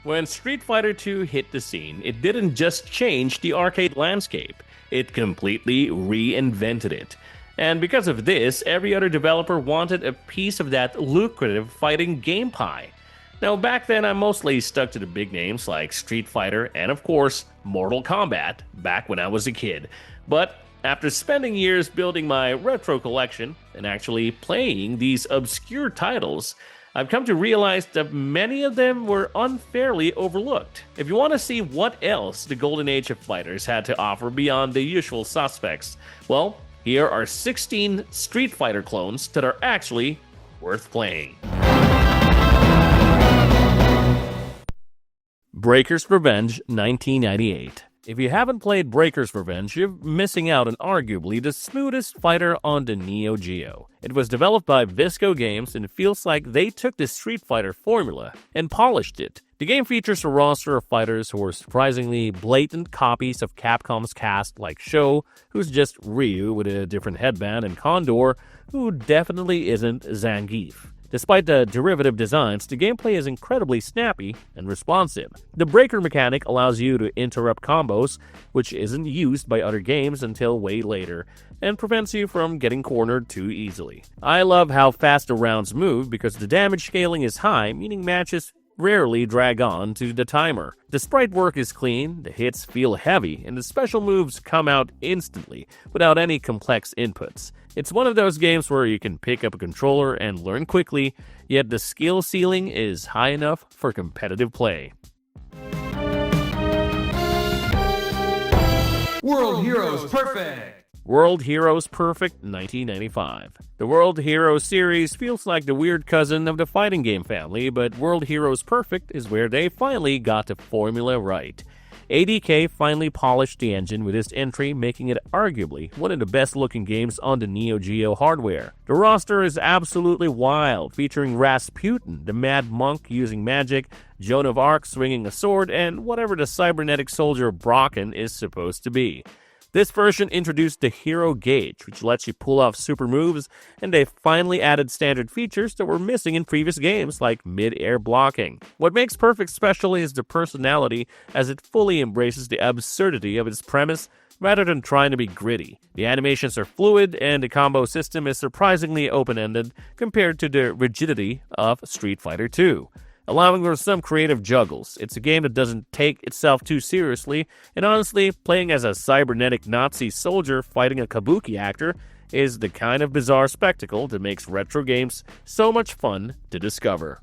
When Street Fighter II hit the scene, it didn't just change the arcade landscape, it completely reinvented it. And because of this, every other developer wanted a piece of that lucrative fighting game pie. Now, back then, I mostly stuck to the big names like Street Fighter and, of course, Mortal Kombat, back when I was a kid. But after spending years building my retro collection and actually playing these obscure titles, I've come to realize that many of them were unfairly overlooked. If you want to see what else the golden age of fighters had to offer beyond the usual suspects, well, here are 16 Street Fighter clones that are actually worth playing. Breaker's Revenge 1998. If you haven't played Breaker's Revenge, you're missing out on arguably the smoothest fighter on the Neo Geo. It was developed by Visco Games and it feels like they took the Street Fighter formula and polished it. The game features a roster of fighters who are surprisingly blatant copies of Capcom's cast, like Sho, who's just Ryu with a different headband, and Condor, who definitely isn't Zangief. Despite the derivative designs, the gameplay is incredibly snappy and responsive. The breaker mechanic allows you to interrupt combos, which isn't used by other games until way later, and prevents you from getting cornered too easily. I love how fast the rounds move because the damage scaling is high, meaning matches rarely drag on to the timer. The sprite work is clean, the hits feel heavy, and the special moves come out instantly, without any complex inputs. It's one of those games where you can pick up a controller and learn quickly, yet the skill ceiling is high enough for competitive play. World Heroes Perfect! World Heroes Perfect 1995. The World Heroes series feels like the weird cousin of the fighting game family, but World Heroes Perfect is where they finally got the formula right. ADK finally polished the engine with this entry, making it arguably one of the best looking games on the Neo Geo hardware. The roster is absolutely wild, featuring Rasputin, the mad monk using magic, Joan of Arc swinging a sword, and whatever the cybernetic soldier Brocken is supposed to be. This version introduced the Hero Gauge, which lets you pull off super moves, and they finally added standard features that were missing in previous games, like mid-air blocking. What makes Perfect special is the personality, as it fully embraces the absurdity of its premise, rather than trying to be gritty. The animations are fluid, and the combo system is surprisingly open-ended compared to the rigidity of Street Fighter II. Allowing for some creative juggles. It's a game that doesn't take itself too seriously, and honestly, playing as a cybernetic Nazi soldier fighting a kabuki actor is the kind of bizarre spectacle that makes retro games so much fun to discover.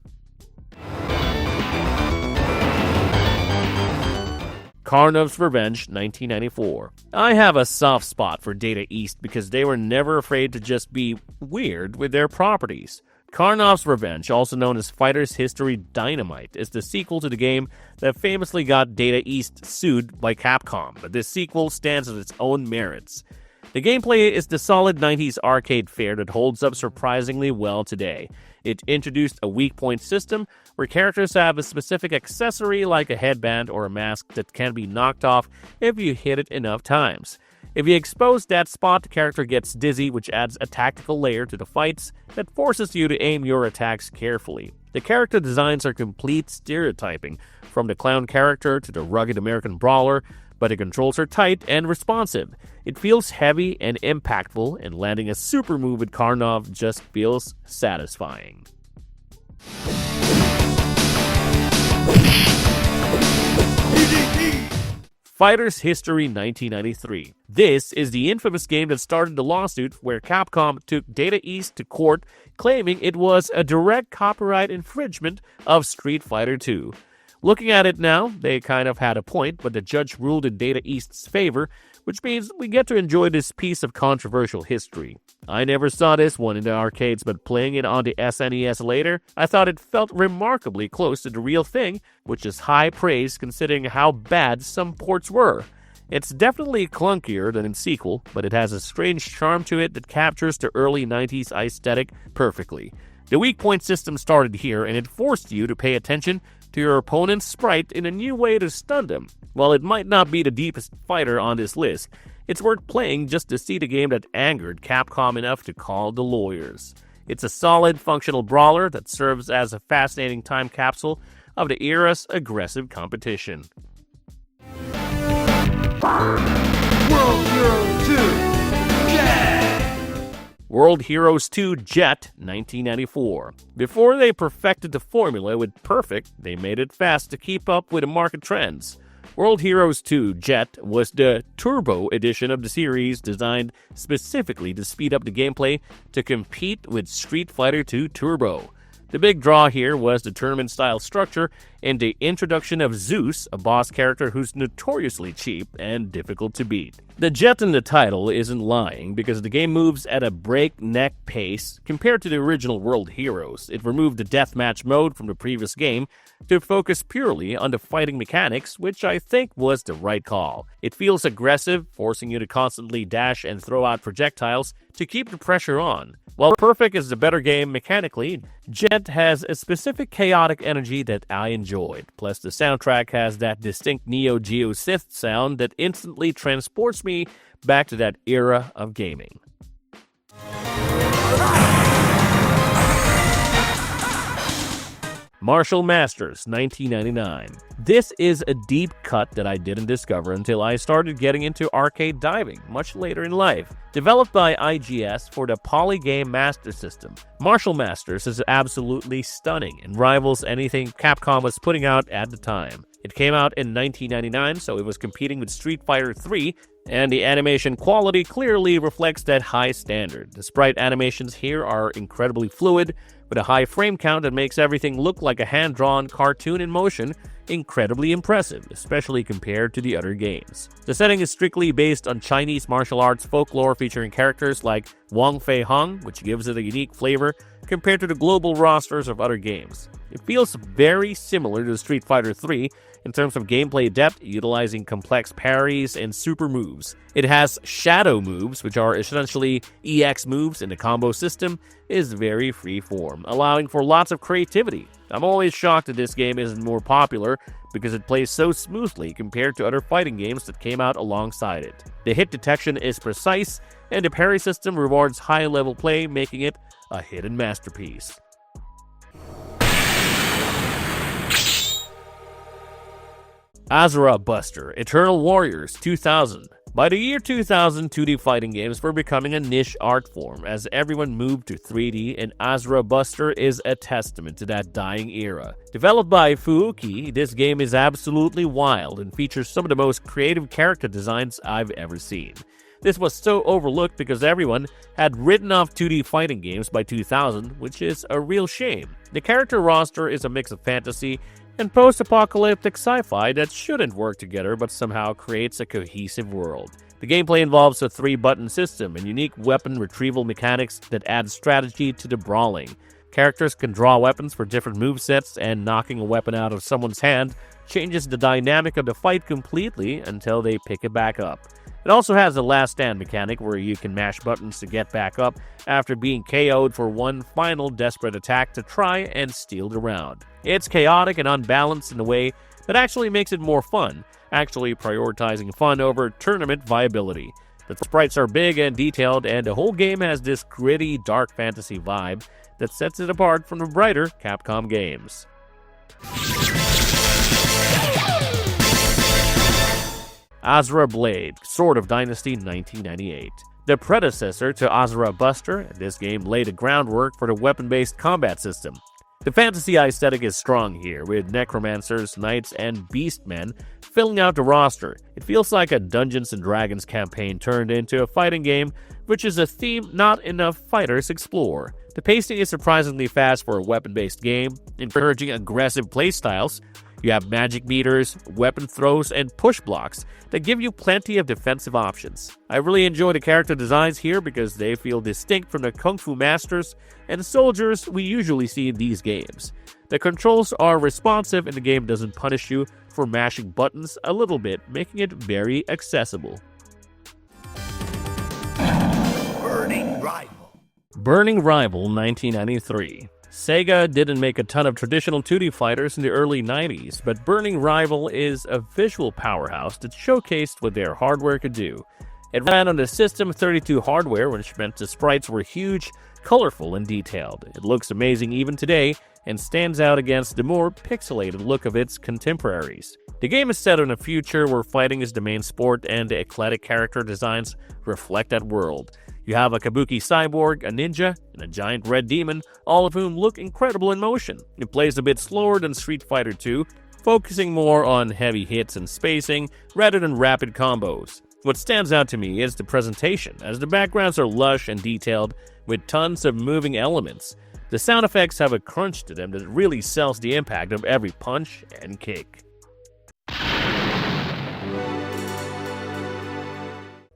Carnov's Revenge 1994. I have a soft spot for Data East because they were never afraid to just be weird with their properties. Carnov's Revenge, also known as Fighter's History Dynamite, is the sequel to the game that famously got Data East sued by Capcom, but this sequel stands on its own merits. The gameplay is the solid 90s arcade fare that holds up surprisingly well today. It introduced a weak point system where characters have a specific accessory like a headband or a mask that can be knocked off if you hit it enough times. If you expose that spot, the character gets dizzy, which adds a tactical layer to the fights that forces you to aim your attacks carefully. The character designs are complete stereotyping, from the clown character to the rugged American brawler, but the controls are tight and responsive. It feels heavy and impactful, and landing a super move with Carnov just feels satisfying. Fighter's History 1993. This is the infamous game that started the lawsuit where Capcom took Data East to court, claiming it was a direct copyright infringement of Street Fighter II. Looking at it now, they kind of had a point, but the judge ruled in Data East's favor, which means we get to enjoy this piece of controversial history. I never saw this one in the arcades, but playing it on the SNES later, I thought it felt remarkably close to the real thing, which is high praise considering how bad some ports were. It's definitely clunkier than in sequel, but it has a strange charm to it that captures the early 90s aesthetic perfectly. The weak point system started here, and it forced you to pay attention to your opponent's sprite in a new way to stun them. While it might not be the deepest fighter on this list, it's worth playing just to see the game that angered Capcom enough to call the lawyers. It's a solid, functional brawler that serves as a fascinating time capsule of the era's aggressive competition. World Heroes 2 Jet! World Heroes 2 Jet, 1994. Before they perfected the formula with Perfect, they made it fast to keep up with the market trends. World Heroes 2 Jet was the turbo edition of the series designed specifically to speed up the gameplay to compete with Street Fighter 2 Turbo. The big draw here was the tournament-style structure and the introduction of Zeus, a boss character who's notoriously cheap and difficult to beat. The jet in the title isn't lying because the game moves at a breakneck pace compared to the original World Heroes. It removed the deathmatch mode from the previous game to focus purely on the fighting mechanics, which I think was the right call. It feels aggressive, forcing you to constantly dash and throw out projectiles to keep the pressure on. While Perfect is the better game mechanically, Jet has a specific chaotic energy that I enjoyed. Plus, the soundtrack has that distinct Neo Geo synth sound that instantly transports me back to that era of gaming. Martial Masters, 1999. This is a deep cut that I didn't discover until I started getting into arcade diving much later in life. Developed by IGS for the Polygame Master System, Martial Masters is absolutely stunning and rivals anything Capcom was putting out at the time. It came out in 1999, so it was competing with Street Fighter 3, and the animation quality clearly reflects that high standard. The sprite animations here are incredibly fluid, with a high frame count that makes everything look like a hand-drawn cartoon in motion, incredibly impressive, especially compared to the other games. The setting is strictly based on Chinese martial arts folklore featuring characters like Wong Fei Hung, which gives it a unique flavor compared to the global rosters of other games. It feels very similar to Street Fighter 3 in terms of gameplay depth, utilizing complex parries and super moves. It has shadow moves, which are essentially EX moves, and the combo system is very freeform, allowing for lots of creativity. I'm always shocked that this game isn't more popular because it plays so smoothly compared to other fighting games that came out alongside it. The hit detection is precise, and the parry system rewards high-level play, making it a hidden masterpiece. Azerbuster Eternal Warriors 2000. By the year 2000, 2D fighting games were becoming a niche art form as everyone moved to 3D, and Azerbuster is a testament to that dying era. Developed by Fuuki, this game is absolutely wild and features some of the most creative character designs I've ever seen. This was so overlooked because everyone had written off 2D fighting games by 2000, which is a real shame. The character roster is a mix of fantasy and post-apocalyptic sci-fi that shouldn't work together but somehow creates a cohesive world. The gameplay involves a 3-button system and unique weapon retrieval mechanics that add strategy to the brawling. Characters can draw weapons for different movesets, and knocking a weapon out of someone's hand changes the dynamic of the fight completely until they pick it back up. It also has a last stand mechanic where you can mash buttons to get back up after being KO'd for one final desperate attack to try and steal the round. It's chaotic and unbalanced in a way that actually makes it more fun, actually prioritizing fun over tournament viability. The sprites are big and detailed, and the whole game has this gritty, dark fantasy vibe that sets it apart from the brighter Capcom games. Azra Blade, Sword of Dynasty 1998. The predecessor to Azerbuster, this game laid the groundwork for the weapon-based combat system. The fantasy aesthetic is strong here, with necromancers, knights, and beastmen filling out the roster. It feels like a Dungeons & Dragons campaign turned into a fighting game, which is a theme not enough fighters explore. The pacing is surprisingly fast for a weapon-based game, encouraging aggressive playstyles. You have magic meters, weapon throws, and push blocks that give you plenty of defensive options. I really enjoy the character designs here because they feel distinct from the kung fu masters and soldiers we usually see in these games. The controls are responsive and the game doesn't punish you for mashing buttons a little bit, making it very accessible. Burning Rival 1993. Sega didn't make a ton of traditional 2D fighters in the early 90s, but Burning Rival is a visual powerhouse that showcased what their hardware could do. It ran on the System 32 hardware, which meant the sprites were huge, colorful, and detailed. It looks amazing even today, and stands out against the more pixelated look of its contemporaries. The game is set in a future where fighting is the main sport and the eclectic character designs reflect that world. You have a kabuki cyborg, a ninja, and a giant red demon, all of whom look incredible in motion. It plays a bit slower than Street Fighter 2, focusing more on heavy hits and spacing rather than rapid combos. What stands out to me is the presentation, as the backgrounds are lush and detailed with tons of moving elements. The sound effects have a crunch to them that really sells the impact of every punch and kick.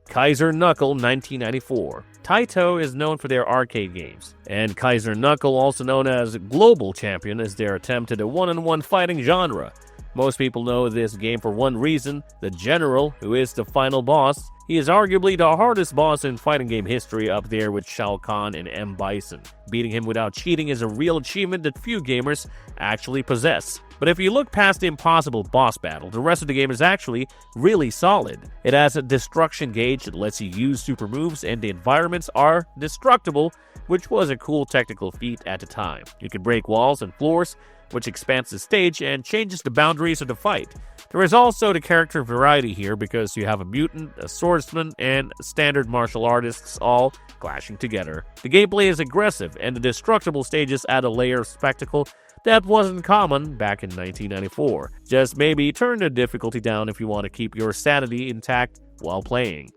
Kaiser Knuckle 1994. Taito is known for their arcade games, and Kaiser Knuckle, also known as Global Champion, is their attempt at the one-on-one fighting genre. Most people know this game for one reason: the General, who is the final boss. He is arguably the hardest boss in fighting game history, up there with Shao Kahn and M. Bison. Beating him without cheating is a real achievement that few gamers actually possess. But if you look past the impossible boss battle, the rest of the game is actually really solid. It has a destruction gauge that lets you use super moves, and the environments are destructible, which was a cool technical feat at the time. You can break walls and floors, which expands the stage and changes the boundaries of the fight. There is also the character variety here because you have a mutant, a swordsman, and standard martial artists all clashing together. The gameplay is aggressive, and the destructible stages add a layer of spectacle that wasn't common back in 1994. Just maybe turn the difficulty down if you want to keep your sanity intact while playing.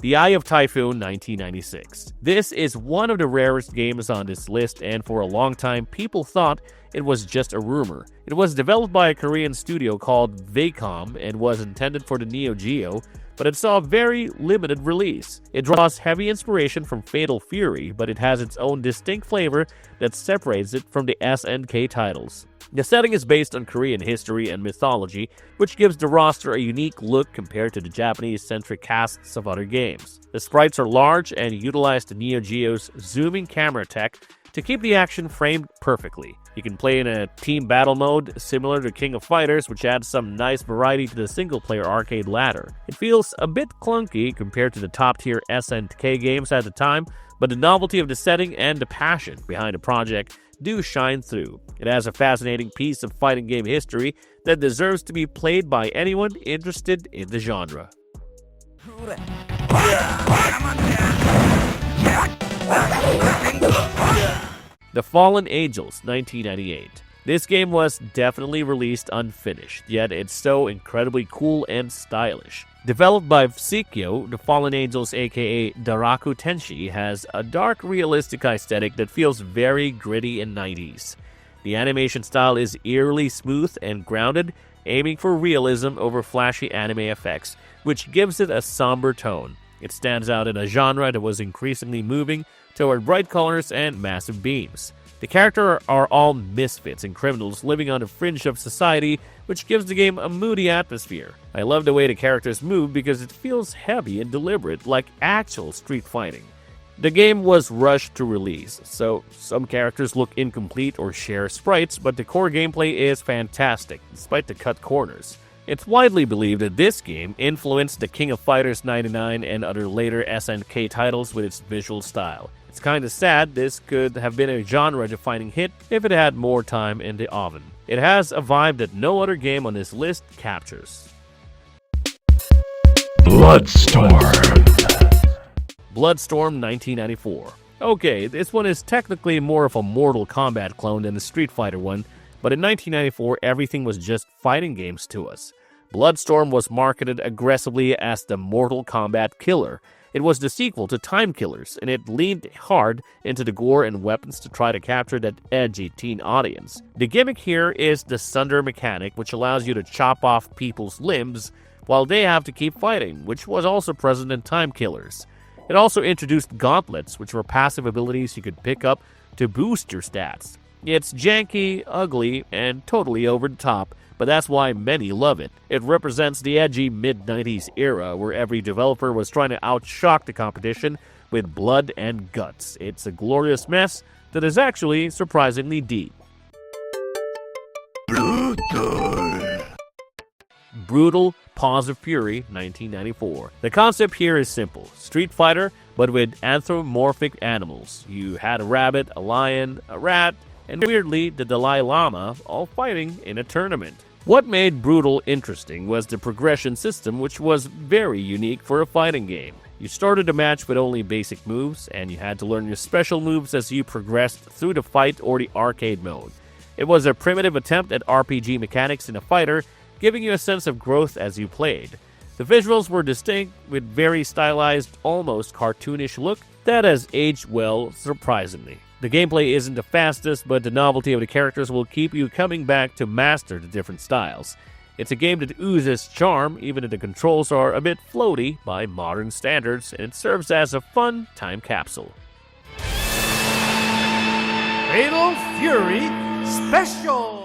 The Eye of Typhoon 1996. This is one of the rarest games on this list, and for a long time people thought it was just a rumor. It was developed by a Korean studio called Vacom and was intended for the Neo Geo, but it saw a very limited release. It draws heavy inspiration from Fatal Fury, but it has its own distinct flavor that separates it from the SNK titles. The setting is based on Korean history and mythology, which gives the roster a unique look compared to the Japanese-centric casts of other games. The sprites are large and utilize the Neo Geo's zooming camera tech to keep the action framed perfectly. You can play in a team battle mode similar to King of Fighters, which adds some nice variety to the single-player arcade ladder. It feels a bit clunky compared to the top-tier SNK games at the time, but the novelty of the setting and the passion behind the project do shine through. It has a fascinating piece of fighting game history that deserves to be played by anyone interested in the genre. The Fallen Angels 1998. This game was definitely released unfinished, yet it's so incredibly cool and stylish. Developed by Psikyo, The Fallen Angels aka Daraku Tenshi has a dark realistic aesthetic that feels very gritty and 90s. The animation style is eerily smooth and grounded, aiming for realism over flashy anime effects, which gives it a somber tone. It stands out in a genre that was increasingly moving toward bright colors and massive beams. The characters are all misfits and criminals living on the fringe of society, which gives the game a moody atmosphere. I love the way the characters move because it feels heavy and deliberate, like actual street fighting. The game was rushed to release, so some characters look incomplete or share sprites, but the core gameplay is fantastic, despite the cut corners. It's widely believed that this game influenced the King of Fighters 99 and other later SNK titles with its visual style. It's kinda sad this could have been a genre-defining hit if it had more time in the oven. It has a vibe that no other game on this list captures. Bloodstorm. Bloodstorm 1994. Okay, this one is technically more of a Mortal Kombat clone than the Street Fighter one, but in 1994 everything was just fighting games to us. Bloodstorm was marketed aggressively as the Mortal Kombat killer. It was the sequel to Time Killers, and it leaned hard into the gore and weapons to try to capture that edgy teen audience. The gimmick here is the Sunder mechanic, which allows you to chop off people's limbs while they have to keep fighting, which was also present in Time Killers. It also introduced gauntlets, which were passive abilities you could pick up to boost your stats. It's janky, ugly, and totally over the top, but that's why many love it. It represents the edgy mid-90s era where every developer was trying to outshock the competition with blood and guts. It's a glorious mess that is actually surprisingly deep. Brutal Paws of Fury, 1994. The concept here is simple. Street Fighter, but with anthropomorphic animals. You had a rabbit, a lion, a rat, and weirdly, the Dalai Lama, all fighting in a tournament. What made Brutal interesting was the progression system, which was very unique for a fighting game. You started a match with only basic moves, and you had to learn your special moves as you progressed through the fight or the arcade mode. It was a primitive attempt at RPG mechanics in a fighter, giving you a sense of growth as you played. The visuals were distinct, with very stylized, almost cartoonish look that has aged well, surprisingly. The gameplay isn't the fastest, but the novelty of the characters will keep you coming back to master the different styles. It's a game that oozes charm, even if the controls are a bit floaty by modern standards, and it serves as a fun time capsule. Fatal Fury Special!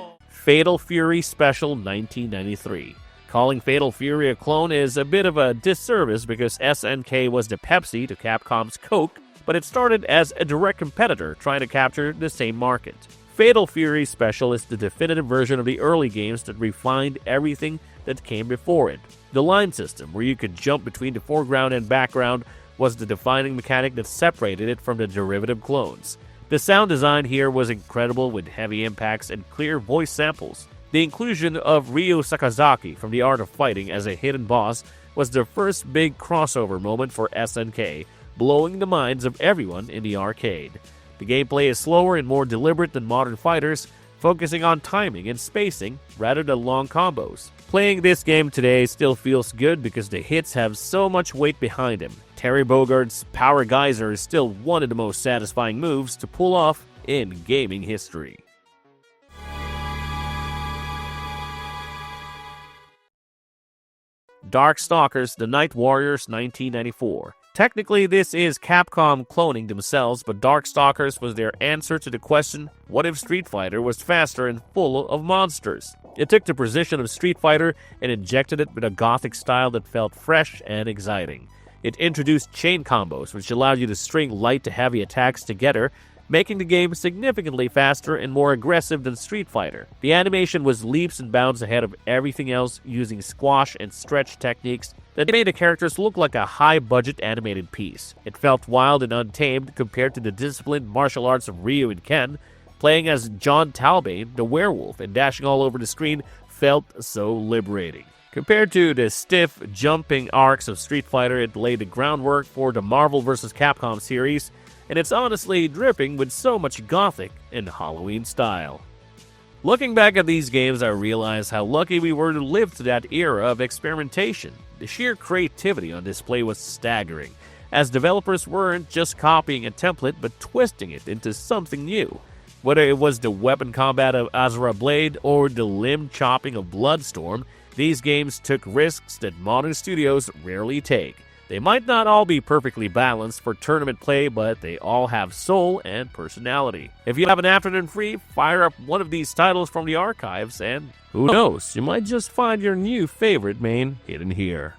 Fatal Fury Special 1993. Calling Fatal Fury a clone is a bit of a disservice because SNK was the Pepsi to Capcom's Coke, but it started as a direct competitor trying to capture the same market. Fatal Fury Special is the definitive version of the early games that refined everything that came before it. The line system, where you could jump between the foreground and background, was the defining mechanic that separated it from the derivative clones. The sound design here was incredible with heavy impacts and clear voice samples. The inclusion of Ryo Sakazaki from The Art of Fighting as a hidden boss was the first big crossover moment for SNK, blowing the minds of everyone in the arcade. The gameplay is slower and more deliberate than modern fighters, focusing on timing and spacing rather than long combos. Playing this game today still feels good because the hits have so much weight behind them. Terry Bogart's Power Geyser is still one of the most satisfying moves to pull off in gaming history. Darkstalkers The Night Warriors 1994. Technically, this is Capcom cloning themselves, but Darkstalkers was their answer to the question, what if Street Fighter was faster and full of monsters? It took the precision of Street Fighter and injected it with a gothic style that felt fresh and exciting. It introduced chain combos, which allowed you to string light to heavy attacks together, making the game significantly faster and more aggressive than Street Fighter. The animation was leaps and bounds ahead of everything else, using squash and stretch techniques that made the characters look like a high-budget animated piece. It felt wild and untamed compared to the disciplined martial arts of Ryu and Ken. Playing as John Talbane, the werewolf, and dashing all over the screen felt so liberating. Compared to the stiff, jumping arcs of Street Fighter, it laid the groundwork for the Marvel vs. Capcom series, and it's honestly dripping with so much gothic and Halloween style. Looking back at these games, I realize how lucky we were to live through that era of experimentation. The sheer creativity on display was staggering, as developers weren't just copying a template but twisting it into something new. Whether it was the weapon combat of Azer Blade or the limb chopping of Bloodstorm, these games took risks that modern studios rarely take. They might not all be perfectly balanced for tournament play, but they all have soul and personality. If you have an afternoon free, fire up one of these titles from the archives, and who knows, you might just find your new favorite main hidden here.